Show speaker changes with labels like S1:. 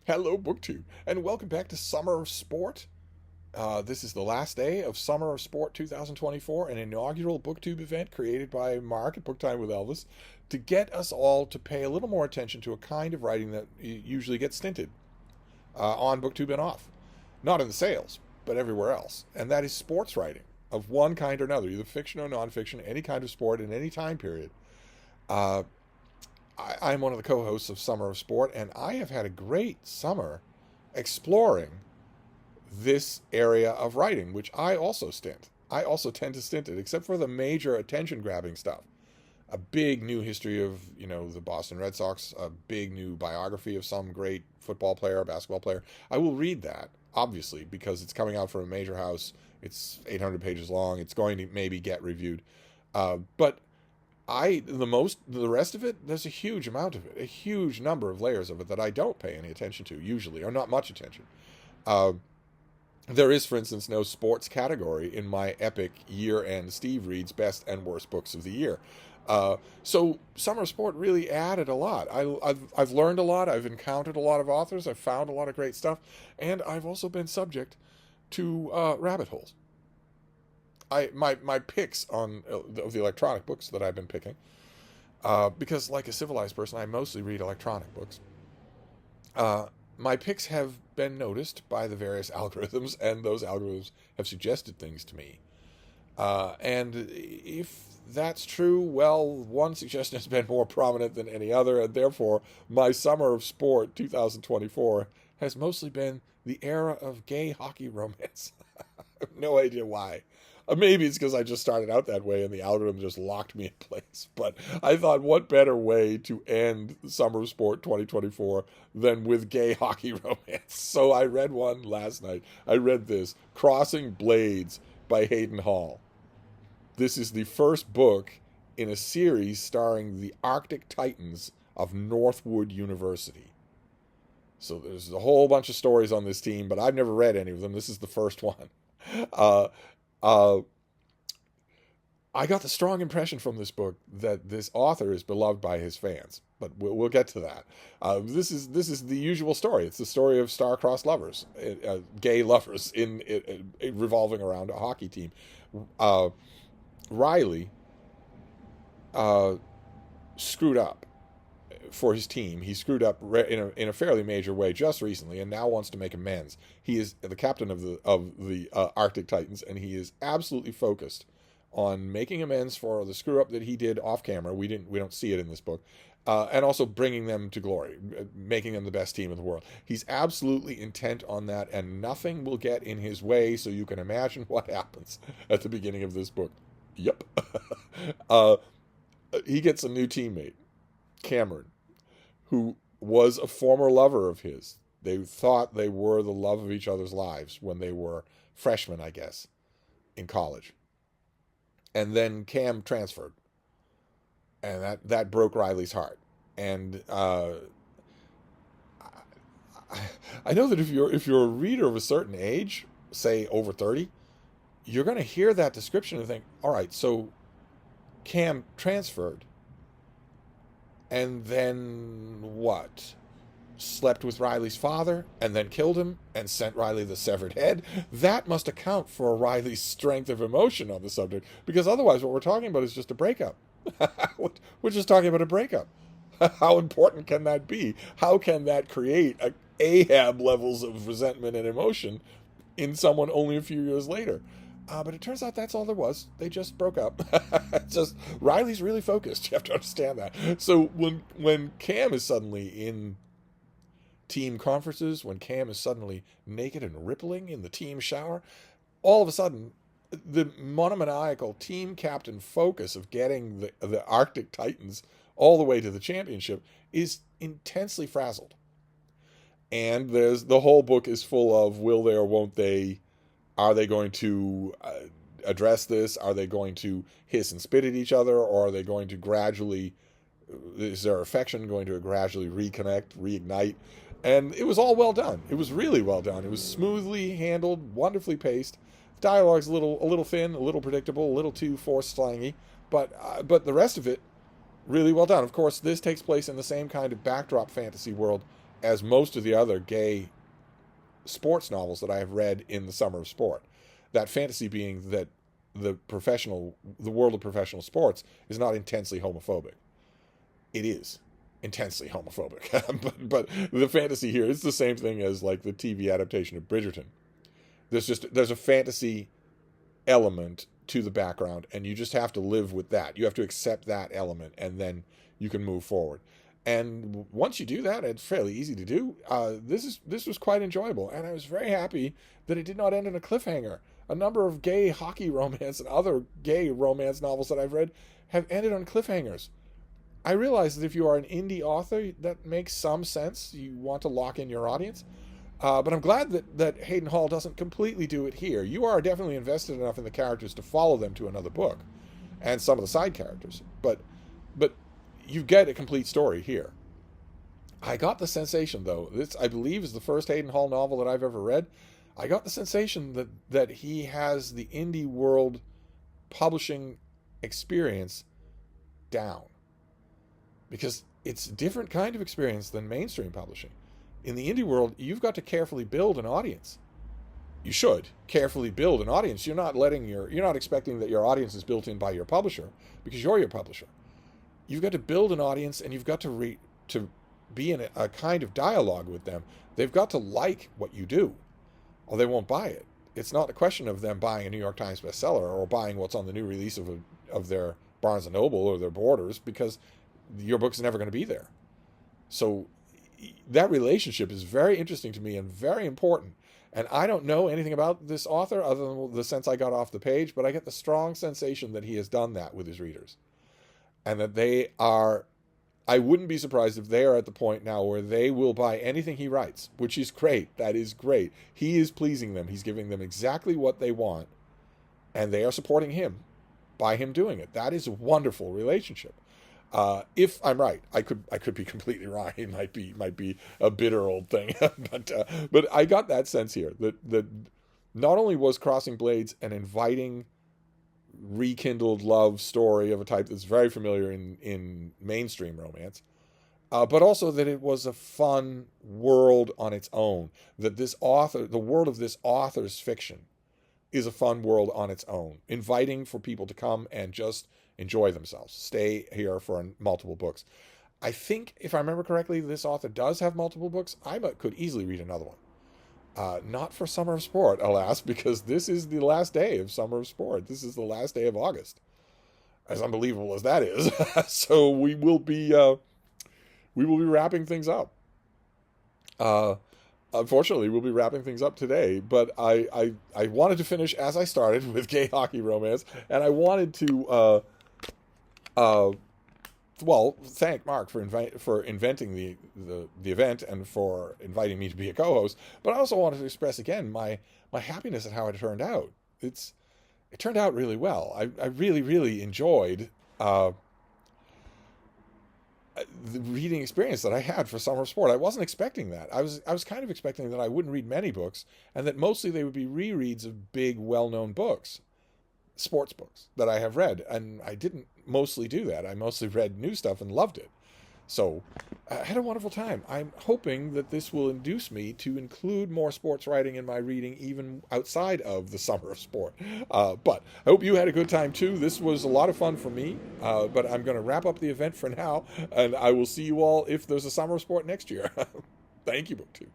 S1: Hello, BookTube, and welcome back to Summer of Sport. This is the last day of Summer of Sport 2024, an inaugural BookTube event created by Mark at Booktime with Elvis to get us all to pay a little more attention to a kind of writing that usually gets stinted on BookTube and off. Not in the sales, but everywhere else. And that is sports writing of one kind or another, either fiction or nonfiction, any kind of sport in any time period. Uh, I'm one of the co-hosts of Summer of Sport, and I have had a great summer exploring this area of writing, which I also stint. I also tend to stint it, except for the major attention-grabbing stuff. A big new history of, the Boston Red Sox, a big new biography of some great football player or basketball player. I will read that, obviously, because it's coming out from a major house. It's 800 pages long. It's going to maybe get reviewed. But the rest of it, there's a huge amount of it, a huge number of layers of it that I don't pay any attention to usually, or not much attention. Uh, there is, for instance, no sports category in my epic year-end Steve Reads Best and Worst Books of the Year. So Summer Sport really added a lot. I've learned a lot. I've encountered a lot of authors. I've found a lot of great stuff, and I've also been subject to rabbit holes. My picks of the electronic books that I've been picking, because like a civilized person, I mostly read electronic books. My picks have been noticed by the various algorithms, and those algorithms have suggested things to me. And if that's true, well, one suggestion has been more prominent than any other, and therefore my Summer of Sport 2024 has mostly been the era of gay hockey romance. I have no idea why. Maybe it's because I just started out that way and the algorithm just locked me in place. But I thought, what better way to end Summer of Sport 2024 than with gay hockey romance? So I read one last night. I read this, Crossing Blades by Hayden Hall. This is the first book in a series starring the Arctic Titans of Northwood University. So there's a whole bunch of stories on this team, but I've never read any of them. This is the first one. Uh, uh, I got the strong impression from this book that this author is beloved by his fans, but we'll get to that. This is the usual story. It's the story of star-crossed lovers, gay lovers revolving around a hockey team. Riley screwed up for his team. He screwed up in a fairly major way just recently, and now wants to make amends. He is the captain of the Arctic Titans, and he is absolutely focused on making amends for the screw up that he did off camera. We don't see it in this book, and also bringing them to glory, making them the best team in the world. He's absolutely intent on that, and nothing will get in his way. So you can imagine what happens at the beginning of this book. Yep. He gets a new teammate, Cameron, who was a former lover of his. They thought they were the love of each other's lives when they were freshmen, I guess, in college. And then Cam transferred, and that broke Riley's heart. And I know that if you're a reader of a certain age, say over 30, you're going to hear that description and think, all right, so Cam transferred, and then what? Slept with Riley's father, and then killed him, and sent Riley the severed head? That must account for Riley's strength of emotion on the subject, because otherwise what we're talking about is just a breakup. We're just talking about a breakup. How important can that be? How can that create Ahab levels of resentment and emotion in someone only a few years later? But it turns out that's all there was. They just broke up. Just Riley's really focused. You have to understand that. So when Cam is suddenly in team conferences, when Cam is suddenly naked and rippling in the team shower, all of a sudden the monomaniacal team captain focus of getting the Arctic Titans all the way to the championship is intensely frazzled. And the whole book is full of will they or won't they. Are they going to address this? Are they going to hiss and spit at each other? Or are they going to gradually, is their affection going to gradually reconnect, reignite? And it was all well done. It was really well done. It was smoothly handled, wonderfully paced. Dialogue's a little thin, a little predictable, a little too forced slangy, but the rest of it, really well done. Of course, this takes place in the same kind of backdrop fantasy world as most of the other gay sports novels that I have read in the summer of sport. That fantasy being that the world of professional sports is not intensely homophobic. It is intensely homophobic, but the fantasy here is the same thing as like the TV adaptation of Bridgerton. There's a fantasy element to the background, and you just have to live with that. You have to accept that element, and then you can move forward. And once you do that, it's fairly easy to do. This was quite enjoyable, and I was very happy that it did not end in a cliffhanger. A number of gay hockey romance and other gay romance novels that I've read have ended on cliffhangers. I realize that if you are an indie author, that makes some sense. You want to lock in your audience. But I'm glad that Hayden Hall doesn't completely do it here. You are definitely invested enough in the characters to follow them to another book, and some of the side characters. But you get a complete story here. I got the sensation, though, this I believe is the first Hayden Hall novel that I've ever read. I got the sensation that he has the indie world publishing experience down, because it's a different kind of experience than mainstream publishing. In the indie world, you've got to carefully build an audience. You should carefully build an audience. You're not expecting that your audience is built in by your publisher, because you're your publisher. You've got to build an audience, and you've got to be in a kind of dialogue with them. They've got to like what you do, or they won't buy it. It's not a question of them buying a New York Times bestseller or buying what's on the new release of their Barnes & Noble or their Borders, because your book's never going to be there. So that relationship is very interesting to me and very important. And I don't know anything about this author other than the sense I got off the page, but I get the strong sensation that he has done that with his readers. And that I wouldn't be surprised if they are at the point now where they will buy anything he writes, which is great. That is great. He is pleasing them. He's giving them exactly what they want, and they are supporting him by him doing it. That is a wonderful relationship. If I'm right, I could be completely wrong. It might be a bitter old thing, but I got that sense here that not only was Crossing Blades an inviting, rekindled love story of a type that's very familiar in mainstream romance, but also that it was a fun world on its own. That the world of this author's fiction, is a fun world on its own, inviting for people to come and just enjoy themselves, stay here for multiple books. I think, if I remember correctly, this author does have multiple books. I could easily read another one. Not for Summer of Sport, alas, because this is the last day of Summer of Sport. This is the last day of August, as unbelievable as that is. So we will be wrapping things up. Unfortunately, we'll be wrapping things up today, but I wanted to finish as I started with gay hockey romance, and I wanted to thank Mark for inventing the event and for inviting me to be a co-host. But I also wanted to express again my happiness at how it turned out. It turned out really well. I really, really enjoyed the reading experience that I had for Summer of Sport. I wasn't expecting that. I was kind of expecting that I wouldn't read many books, and that mostly they would be rereads of big, well-known books, sports books that I have read, and I didn't mostly do that. I mostly read new stuff and loved it. So I had a wonderful time. I'm hoping that this will induce me to include more sports writing in my reading, even outside of the Summer of Sport. But I hope you had a good time too. This was a lot of fun for me, but I'm going to wrap up the event for now, and I will see you all if there's a Summer of Sport next year. Thank you, BookTube.